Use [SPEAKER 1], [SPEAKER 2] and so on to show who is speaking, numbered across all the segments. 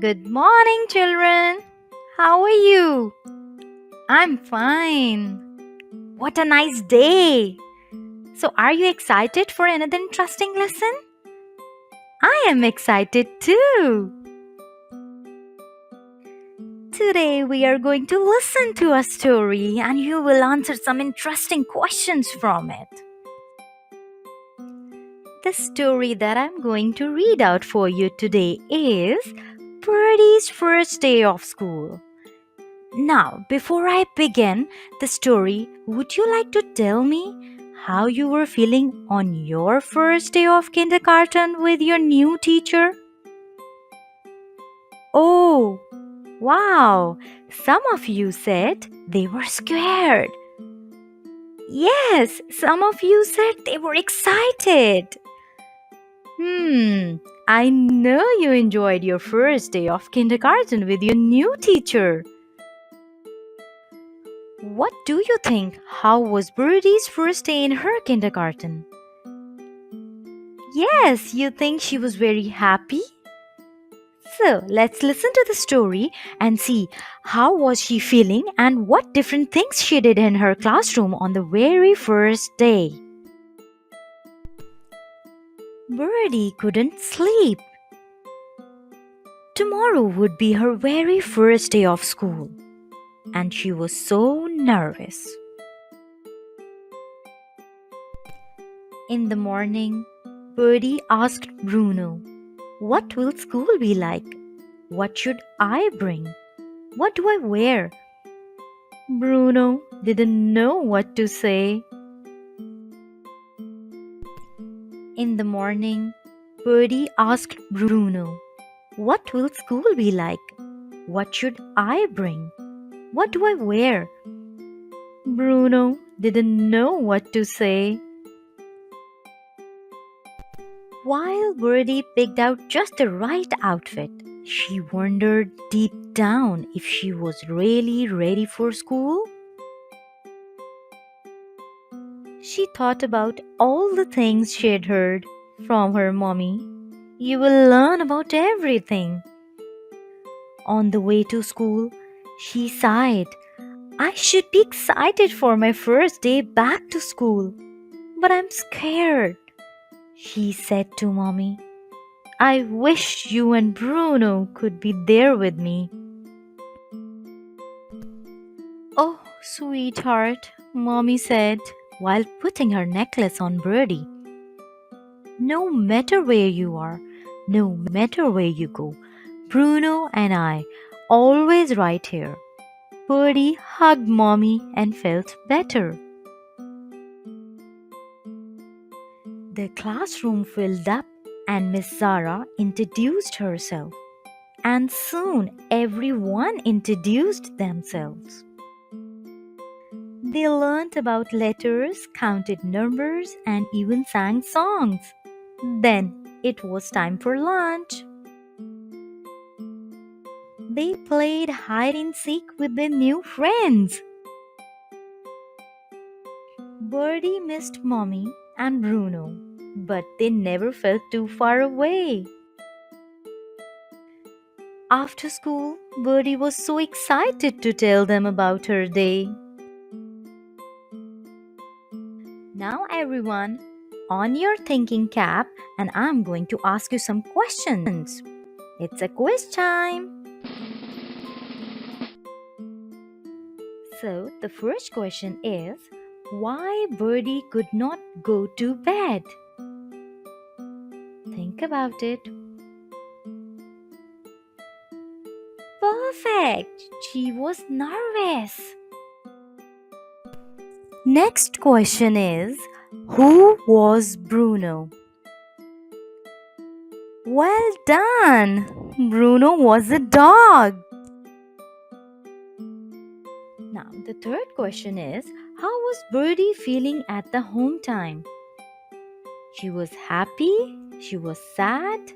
[SPEAKER 1] Good morning, children. How are you? I'm fine. What a nice day. So, are you excited for another interesting lesson? I am excited too. Today, we are going to listen to a story and you will answer some interesting questions from it. The story that I'm going to read out for you today is Birdie's First Day of School. Now, before I begin the story, would you like to tell me how you were feeling on your first day of kindergarten with your new teacher? Oh, wow! Some of you said they were scared. Yes, some of you said they were excited. I know you enjoyed your first day of kindergarten with your new teacher. What do you think? How was Birdie's first day in her kindergarten? Yes, you think she was very happy? So, let's listen to the story and see how was she feeling and what different things she did in her classroom on the very first day. Birdie couldn't sleep. Tomorrow would be her very first day of school, and she was so nervous. In the morning, Birdie asked Bruno, "What will school be like? What should I bring? What do I wear?" Bruno didn't know what to say. In the morning, Birdie asked Bruno, "What will school be like? What should I bring? What do I wear?" Bruno didn't know what to say. While Birdie picked out just the right outfit, she wondered deep down if she was really ready for school. She thought about all the things she had heard from her mommy. You will learn about everything. On the way to school, she sighed. I should be excited for my first day back to school, but I'm scared. She said to mommy, I wish you and Bruno could be there with me. Oh, sweetheart, mommy said while putting her necklace on Birdie. No matter where you are, no matter where you go, Bruno and I always right here. Birdie hugged mommy and felt better. The classroom filled up and Miss Zara introduced herself. And soon everyone introduced themselves. They learned about letters, counted numbers, and even sang songs. Then it was time for lunch. They played hide and seek with their new friends. Birdie missed Mommy and Bruno, but they never felt too far away. After school, Birdie was so excited to tell them about her day. Now everyone, on your thinking cap, and I'm going to ask you some questions. It's a quiz time. So the first question is, why Birdie could not go to bed? Think about it. Perfect! She was nervous. Next question is, who was Bruno? Well done! Bruno was a dog. Now, the third question is, how was Birdie feeling at the home time? She was happy, she was sad,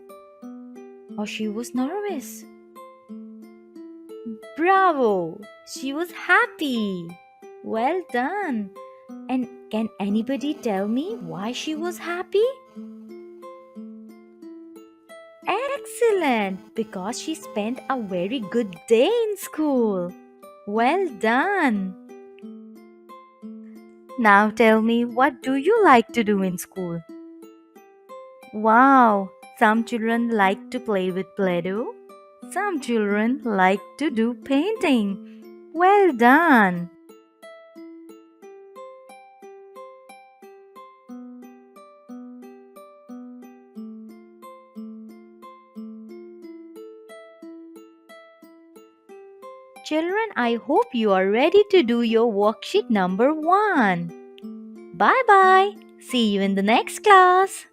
[SPEAKER 1] or she was nervous? Bravo! She was happy. Well done. And can anybody tell me why she was happy? Excellent, because she spent a very good day in school. Well done. Now tell me, what do you like to do in school? Wow, some children like to play with Play-Doh. Some children like to do painting. Well done. Children, I hope you are ready to do your worksheet number 1. Bye bye. See you in the next class.